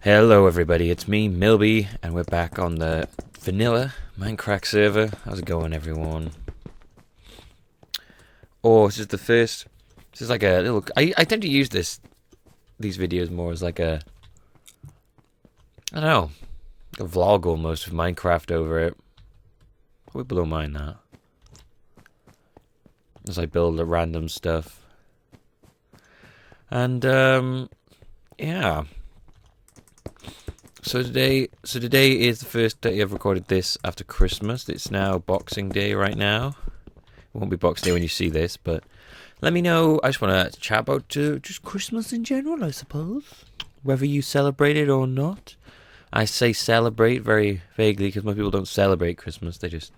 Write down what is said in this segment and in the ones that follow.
Hello everybody, it's me, Millbee, and we're back on the vanilla Mindcrack server. How's it going, everyone? Oh, this is the first. This is like a little. I tend to use these videos more as like a, I don't know, a vlog almost with Minecraft over it. I would blow mind that. As I build random stuff. And yeah. So today is the first day I've recorded this after Christmas. It's now Boxing Day right now. It won't be Boxing Day when you see this, but let me know. I just want to chat about just Christmas in general, I suppose. Whether you celebrate it or not. I say celebrate very vaguely because most people don't celebrate Christmas. They just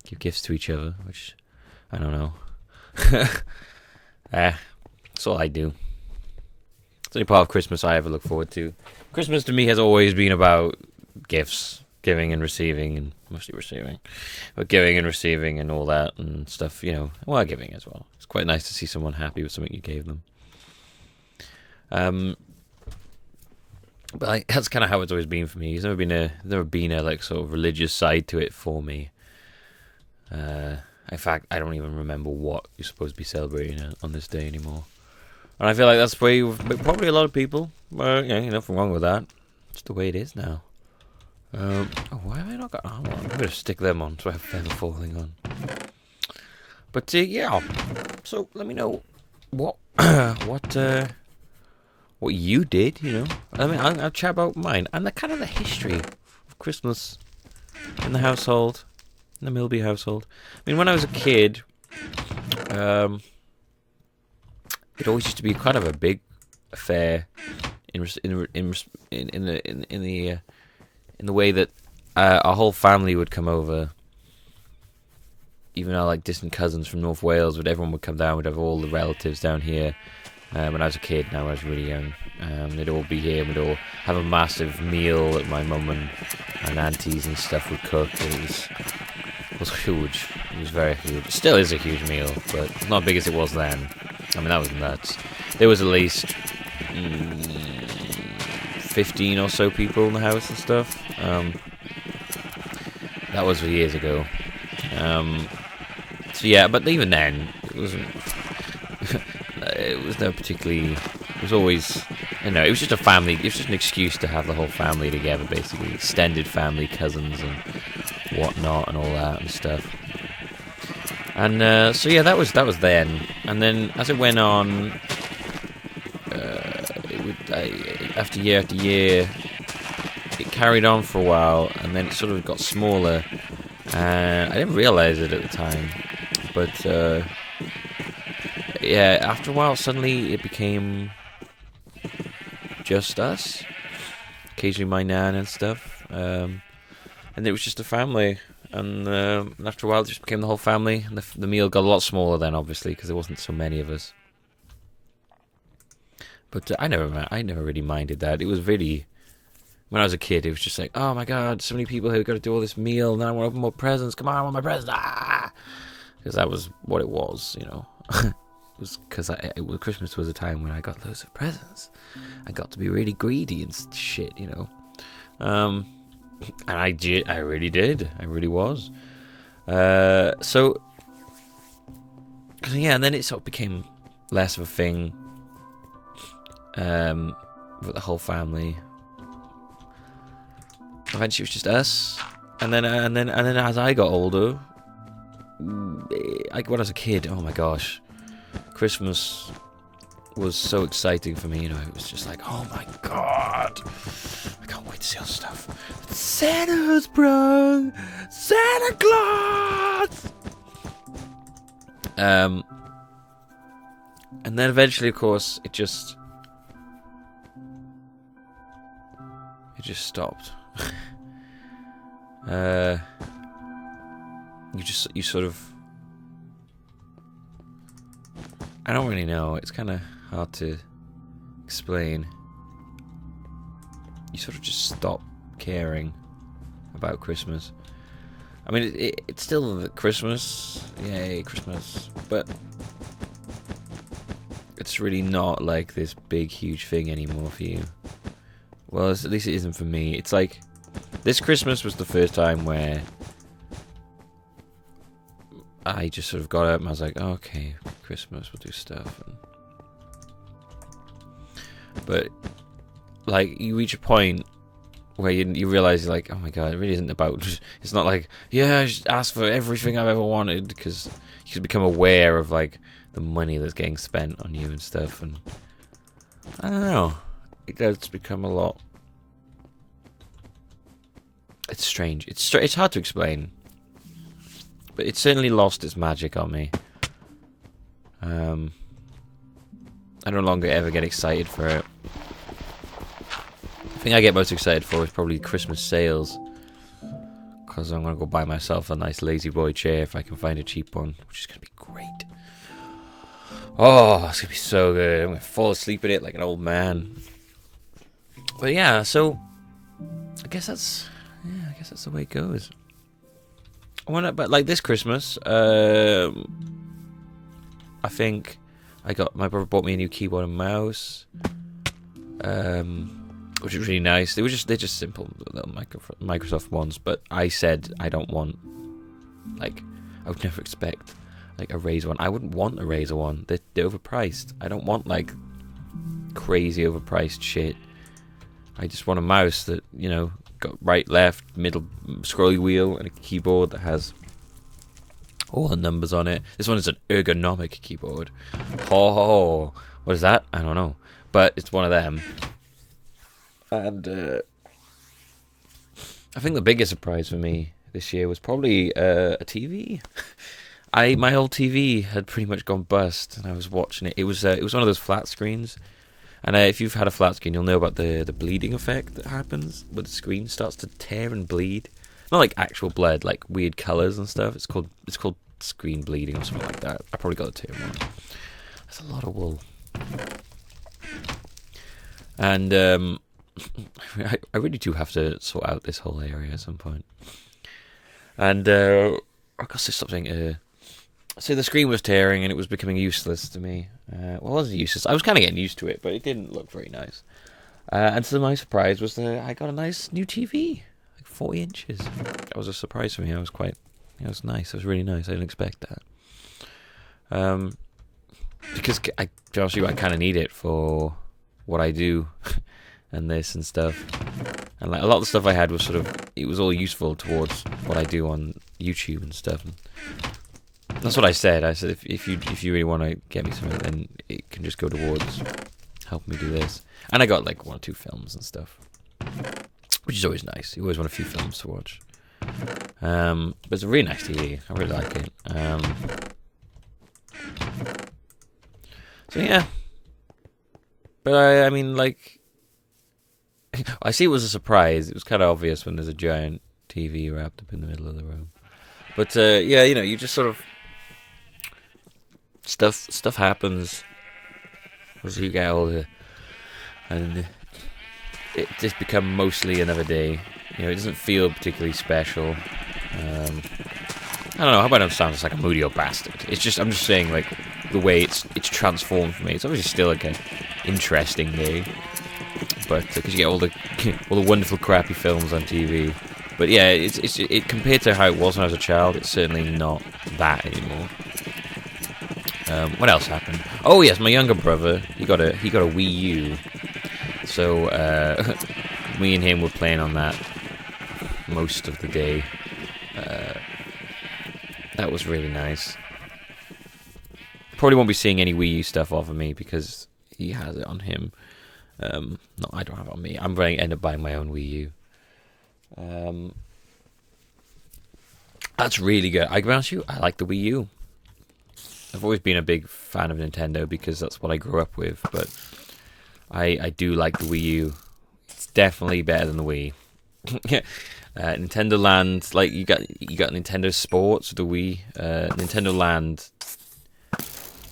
give gifts to each other, which I don't know. That's all I do. It's the only part of Christmas I ever look forward to. Christmas to me has always been about gifts, giving and receiving, and mostly receiving. But giving and receiving and all that and stuff, you know, well, giving as well. It's quite nice to see someone happy with something you gave them. But that's kind of how it's always been for me. There's never been a like sort of religious side to it for me. In fact, I don't even remember what you're supposed to be celebrating on this day anymore. And I feel like that's probably a lot of people. Yeah, nothing wrong with that. It's the way it is now. Oh, why have I not got armor on? I'm going to stick them on so I have feather falling on. But yeah, so let me know what what you did. You know, I mean, I'll chat about mine and the kind of the history of Christmas in the household, in the Millbee household. I mean, when I was a kid, it always used to be kind of a big affair in the way that our whole family would come over. Even our like distant cousins from North Wales, everyone would come down. We'd have all the relatives down here. When I was a kid, now I was really young. They'd all be here. We'd all have a massive meal that my mum and aunties and stuff would cook. It was huge. It was very huge. It still is a huge meal, but it's not as big as it was then. I mean, that was nuts. There was at least 15 or so people in the house and stuff. That was years ago. So yeah, but even then, it wasn't. It was never particularly. It was always, you know, it was just a family. It was just an excuse to have the whole family together, basically, extended family, cousins and whatnot, and all that and stuff. And so yeah, that was then. And then as it went on, after year, it carried on for a while, and then it sort of got smaller. And I didn't realize it at the time, but yeah, after a while, suddenly it became just us. Occasionally my nan and stuff, and it was just a family. And after a while, it just became the whole family. And the meal got a lot smaller then, obviously, because there wasn't so many of us. But I never really minded that. It was really, when I was a kid, it was just like, oh my god, so many people here, got to do all this meal. Now I want to open more presents. Come on, I want my presents. Ah! Because that was what it was, you know. It was because Christmas was a time when I got loads of presents. I got to be really greedy and shit, you know. And I really did. I really was. So yeah, and then it sort of became less of a thing with the whole family. Eventually, it was just us, and then as I got older, when I was a kid, oh my gosh, Christmas was so exciting for me. You know, it was just like, oh my god, I can't wait to see all the stuff. Santa's, bro! Santa Claus! And then eventually, of course, it just stopped. You sort of, I don't really know. It's kind of hard to explain. You sort of just stop caring about Christmas. I mean, it's still Christmas, yay, Christmas, but it's really not like this big, huge thing anymore for you. Well, at least it isn't for me. It's like, this Christmas was the first time where I just sort of got up and I was like, oh, okay, Christmas, we'll do stuff. But, like, you reach a point where you realize, like, oh my god, it really isn't about, it's not like, yeah, I just ask for everything I've ever wanted, because you can become aware of, like, the money that's getting spent on you and stuff, and I don't know, it does become a lot. It's strange. It's hard to explain, but it certainly lost its magic on me. I no longer ever get excited for it. The thing I get most excited for is probably Christmas sales, because I'm gonna go buy myself a nice lazy boy chair if I can find a cheap one, which is gonna be great. Oh, it's gonna be so good. I'm gonna fall asleep in it like an old man. But yeah, so I guess that's the way it goes. But like this Christmas, I think my brother bought me a new keyboard and mouse, which was really nice. They're just simple little Microsoft ones. But I said I don't want, like, I would never expect like a Razer one. I wouldn't want a Razer one. They're overpriced. I don't want like crazy overpriced shit. I just want a mouse that, you know, got right, left, middle scrolly wheel, and a keyboard that has all the numbers on it. This one is an ergonomic keyboard. Oh, what is that? I don't know, but it's one of them. And I think the biggest surprise for me this year was probably a TV. My old TV had pretty much gone bust, and I was watching it. It was one of those flat screens. And if you've had a flat screen, you'll know about the bleeding effect that happens when the screen starts to tear and bleed. Not like actual blood, like weird colours and stuff. It's called screen bleeding or something like that. I probably got the term wrong. That's a lot of wool. And I really do have to sort out this whole area at some point. And I got to stop saying. So the screen was tearing and it was becoming useless to me. Well, it wasn't useless. I was kind of getting used to it, but it didn't look very nice. And so my surprise was that I got a nice new TV, like 40 inches. That was a surprise for me. It was nice. It was really nice. I didn't expect that. Because to be honest with you, I kind of need it for what I do and this and stuff. And like a lot of the stuff I had was it was all useful towards what I do on YouTube and stuff. And that's what I said. I said if you really want to get me something, then it can just go towards helping me do this. And I got like 1 or 2 films and stuff, which is always nice. You always want a few films to watch. But it's a really nice TV. I really like it. So yeah. But I mean, like, I see it was a surprise. It was kind of obvious when there's a giant TV wrapped up in the middle of the room. But yeah, you know, you just sort of stuff happens as you get older, and it just becomes mostly another day. You know, it doesn't feel particularly special. I don't know. How about I don't sound just like a moody old bastard? I'm just saying, like, the way it's transformed for me. It's obviously still like an interesting day, but because you get all the wonderful crappy films on TV. But yeah, it compared to how it was when I was a child, it's certainly not that anymore. What else happened? Oh yes, my younger brother, he got a Wii U. So me and him were playing on that most of the day. That was really nice. Probably won't be seeing any Wii U stuff off of me because he has it on him. No, I don't have it on me. I'm going to end up buying my own Wii U. That's really good. I can be honest with you, I like the Wii U. I've always been a big fan of Nintendo because that's what I grew up with, but I do like the Wii U. It's definitely better than the Wii. Nintendo Land, like you got Nintendo Sports with the Wii. Nintendo Land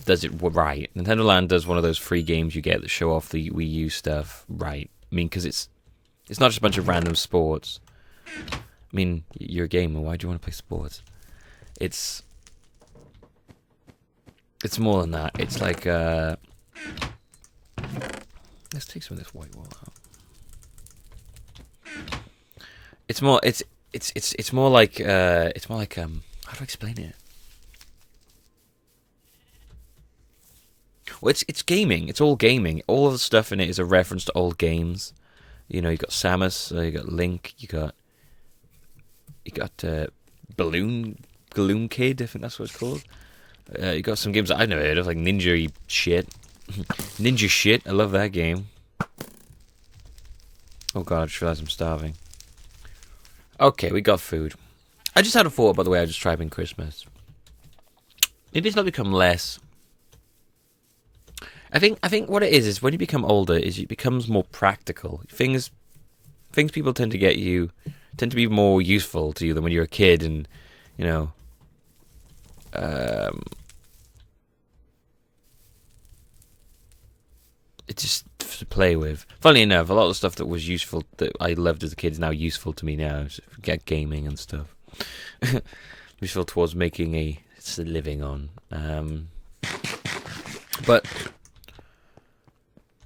does it right. Nintendo Land does one of those free games you get that show off the Wii U stuff right. I mean, because it's not just a bunch of random sports. I mean, you're a gamer. Why do you want to play sports? It's more than that. It's like, let's take some of this white wall out. It's more. It's more like. It's more like. How do I explain it? Well, it's gaming. It's all gaming. All of the stuff in it is a reference to old games. You know, you got Samus, you got Link, you got Balloon Kid. I think that's what it's called. You got some games that I've never heard of, like Ninja shit. Ninja shit. I love that game. Oh god, I just realised I'm starving. Okay, we got food. I just had a thought, by the way, I just tried in Christmas. Maybe it's not become less. I think what it is when you become older is it becomes more practical. Things people tend to be more useful to you than when you're a kid, and you know, it's just to play with. Funnily enough, a lot of the stuff that was useful that I loved as a kid is now useful to me now. So get gaming and stuff. Useful towards making a living on. But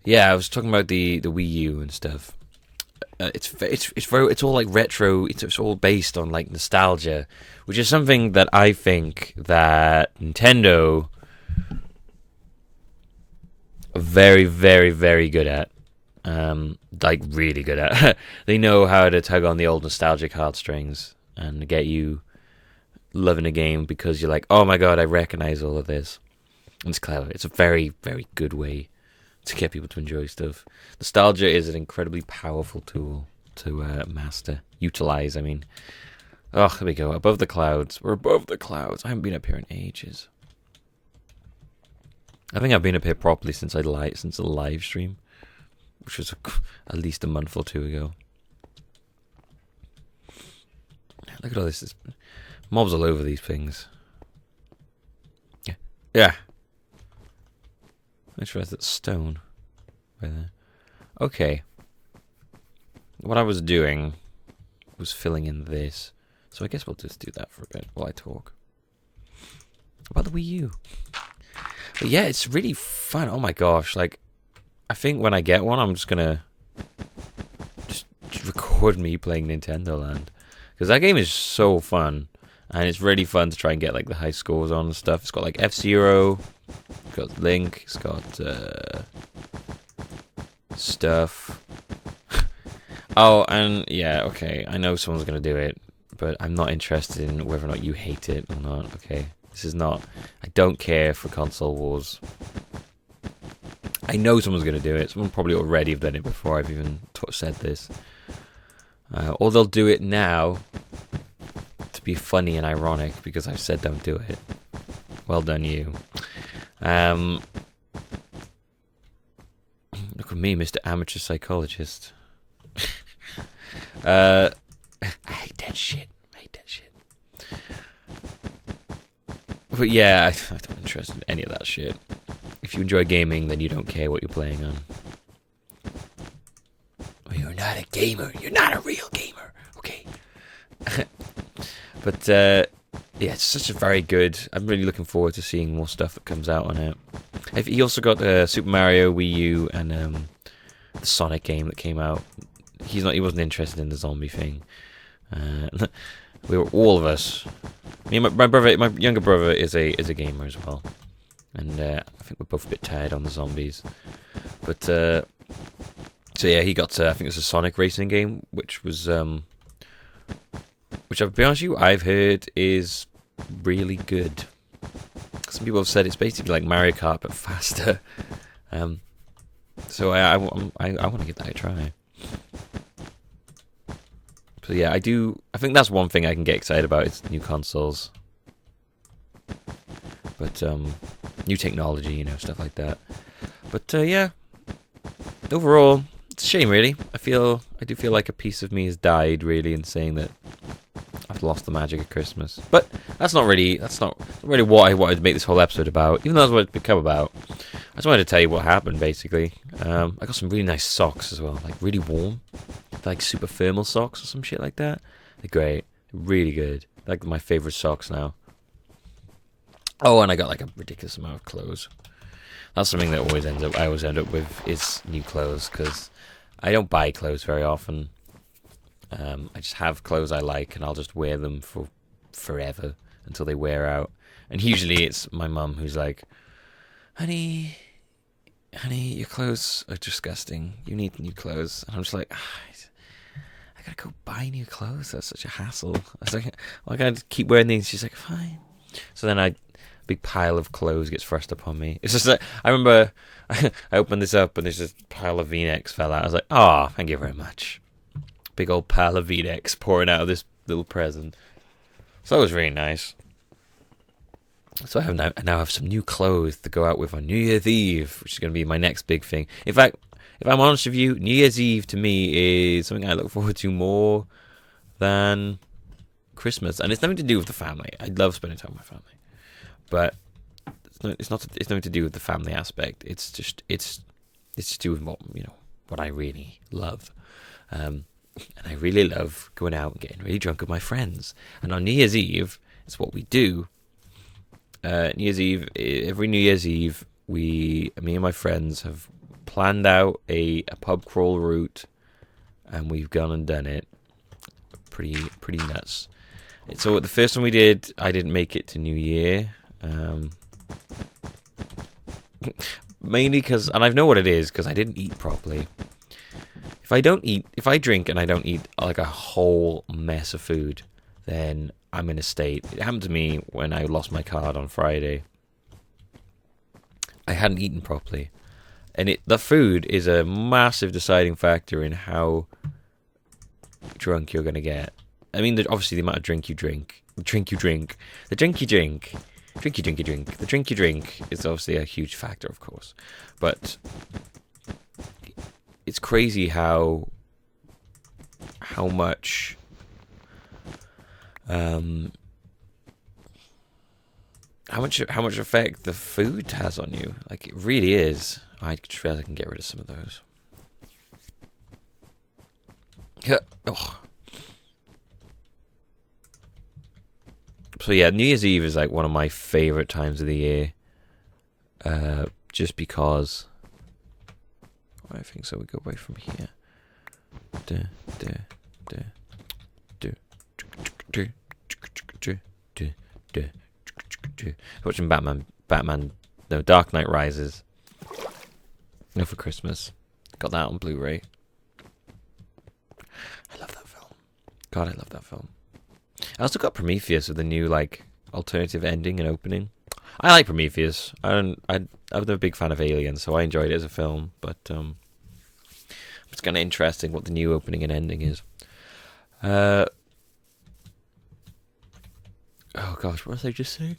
yeah, I was talking about the Wii U and stuff. It's all like retro. It's all based on like nostalgia, which is something that I think that Nintendo are very, very, very good at. Like really good at. They know how to tug on the old nostalgic heartstrings and get you loving a game because you're like, oh my god, I recognize all of this. And it's clever. It's a very, very good way to get people to enjoy stuff. Nostalgia is an incredibly powerful tool to utilize. I mean, oh, there we go. Above the clouds. We're above the clouds. I haven't been up here in ages. I think I've been up here properly since the live stream, which was at least a month or two ago. Look at all this. There's mobs all over these things. Yeah. I tried that stone right there. Okay. What I was doing was filling in this. So I guess we'll just do that for a bit while I talk. About the Wii U. But yeah, it's really fun. Oh my gosh. Like, I think when I get one, I'm just gonna just record me playing Nintendo Land. Because that game is so fun. And it's really fun to try and get like the high scores on and stuff. It's got like F-Zero. It's got Link. It's got stuff. Oh, and yeah, okay. I know someone's going to do it. But I'm not interested in whether or not you hate it or not. Okay. This is not... I don't care for console wars. I know someone's going to do it. Someone probably already have done it before I've even said this. Or they'll do it now to be funny and ironic because I've said don't do it. Well done, you. Look at me, Mr. Amateur Psychologist. I hate that shit. But yeah, I'm not interested in any of that shit. If you enjoy gaming, then you don't care what you're playing on. Well, you're not a gamer. You're not a real gamer. Okay. But yeah, it's such a very good... I'm really looking forward to seeing more stuff that comes out on it. He also got Super Mario, Wii U, and the Sonic game that came out. He wasn't interested in the zombie thing. We were all of us. Me and my younger brother is a gamer as well, and I think we're both a bit tired on the zombies. But so yeah, he got I think it was a Sonic racing game, which was which I'll be honest with you, I've heard is really good. Some people have said it's basically like Mario Kart but faster. So I want to give that a try. So yeah, I think that's one thing I can get excited about is new consoles. But new technology, stuff like that. But yeah, overall, it's a shame really. I do feel like a piece of me has died really in saying that I've lost the magic of Christmas. But that's not really what I wanted to make this whole episode about, even though that's what it's become about. I just wanted to tell you what happened basically. I got some really nice socks as well, like really warm. Like super thermal socks or some shit like that. They're great. Really good. Like my favorite socks now. Oh, and I got like a ridiculous amount of clothes. That's something that I always end up with is new clothes because I don't buy clothes very often. I just have clothes I like, and I'll just wear them for forever until they wear out. And usually it's my mum who's like, honey, your clothes are disgusting. You need new clothes. And I'm just like, I gotta go buy new clothes. That's such a hassle. I was like, well, I gotta keep wearing these. She's like, fine. So then a big pile of clothes gets thrust upon me. It's just like, I remember I opened this up and there's this pile of V-necks fell out. I was like, oh, thank you very much. Big old pile of V-necks pouring out of this little present. So that was really nice. So I now have some new clothes to go out with on New Year's Eve, which is going to be my next big thing. In fact, if I'm honest with you, New Year's Eve to me is something I look forward to more than Christmas, and it's nothing to do with the family. I love spending time with my family, but it's nothing to do with the family aspect. It's to do with what I really love, and I really love going out and getting really drunk with my friends. And on New Year's Eve, it's what we do. New Year's Eve, every New Year's Eve, me and my friends have planned out a pub crawl route, and we've gone and done it. Pretty nuts. So the first one we did, I didn't make it to New Year, mainly because, and I know what it is, because I didn't eat properly. If I drink and I don't eat like a whole mess of food, then I'm in a state. It happened to me when I lost my card on Friday. I hadn't eaten properly, and the food is a massive deciding factor in how drunk you're going to get. I mean, obviously the amount of drink you drink is obviously a huge factor, of course. But it's crazy how much how much effect the food has on you. Like, it really is. I just realize I can get rid of some of those. Oh. So yeah, New Year's Eve is like one of my favorite times of the year. Just because I think so. We go away from here. Watching Dark Knight Rises. For Christmas. Got that on Blu-ray. I love that film. God, I love that film. I also got Prometheus with the new alternative ending and opening. I like Prometheus. I'm a big fan of Aliens, so I enjoyed it as a film. But it's kind of interesting what the new opening and ending is. Oh gosh, what was I just saying?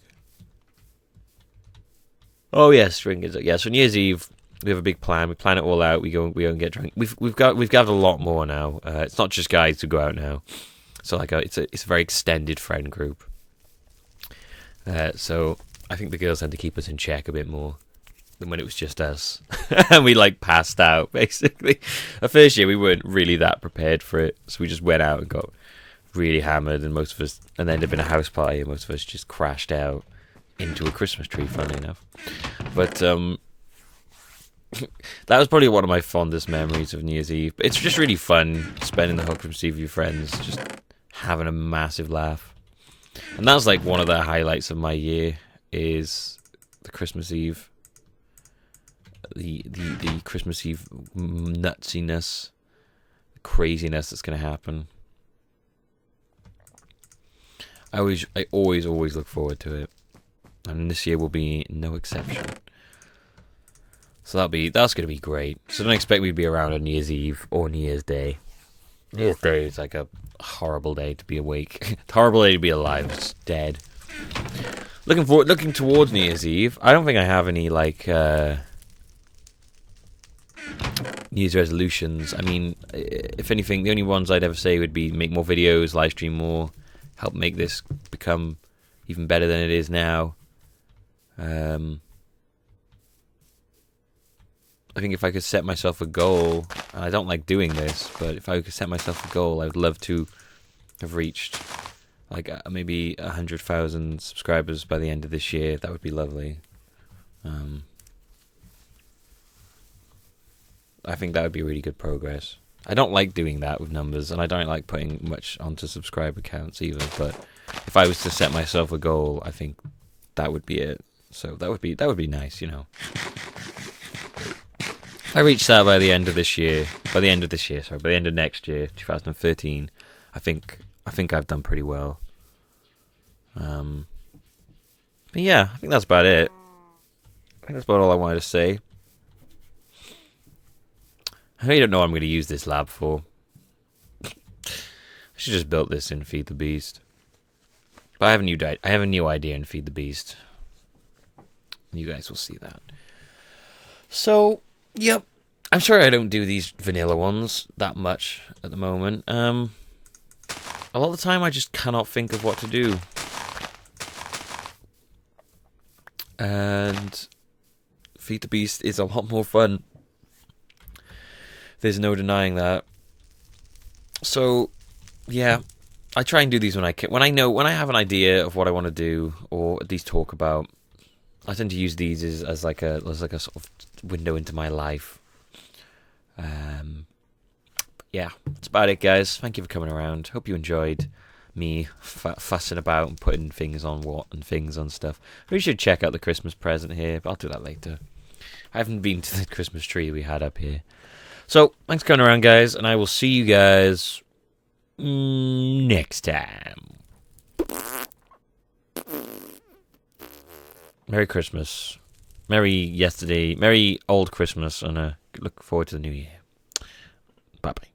Oh yes, drink is so New Year's Eve we have a big plan. We plan it all out. We go and get drunk. We've gathered a lot more now. It's not just guys who go out now. So it's a very extended friend group. So I think the girls had to keep us in check a bit more than when it was just us, and we passed out basically. The first year we weren't really that prepared for it, so we just went out and got really hammered, and most of us, and ended up in a house party, and most of us just crashed out into a Christmas tree. Funnily enough, but that was probably one of my fondest memories of New Year's Eve. It's just really fun spending the whole Christmas Eve with your friends, just having a massive laugh. And that's one of the highlights of my year is the Christmas Eve. The Christmas Eve nutsiness, the craziness that's going to happen. I always look forward to it. And this year will be no exception. So that's going to be great. So don't expect me to be around on New Year's Eve or New Year's Day. New Year's Day is a horrible day to be awake. Horrible day to be alive. It's dead. Looking towards New Year's Eve. I don't think I have any New Year's resolutions. I mean, if anything, the only ones I'd ever say would be make more videos, live stream more, help make this become even better than it is now. I think if I could set myself a goal, and I don't like doing this, but if I could set myself a goal, I would love to have reached maybe 100,000 subscribers by the end of this year. That would be lovely. I think that would be really good progress. I don't like doing that with numbers, and I don't like putting much onto subscriber counts either. But if I was to set myself a goal, I think that would be it. So that would be nice, you know. If I reach that by the end of next year, by the end of 2013, I think I've done pretty well. But yeah, I think that's about it. I think that's about all I wanted to say. I really don't know what I'm going to use this lab for. I should just built this in Feed the Beast. But I have a new idea in Feed the Beast. You guys will see that. So, yep. I'm sure I don't do these vanilla ones that much at the moment. A lot of the time I just cannot think of what to do. And Feed the Beast is a lot more fun. There's no denying that. So, yeah, I try and do these when I can. When I have an idea of what I want to do, or at least talk about, I tend to use these as like a sort of window into my life. Yeah, that's about it, guys. Thank you for coming around. Hope you enjoyed me fussing about and putting things on things on stuff. We should check out the Christmas present here, but I'll do that later. I haven't been to the Christmas tree we had up here. So, thanks for coming around, guys, and I will see you guys next time. Merry Christmas. Merry old Christmas, and look forward to the new year. Bye-bye.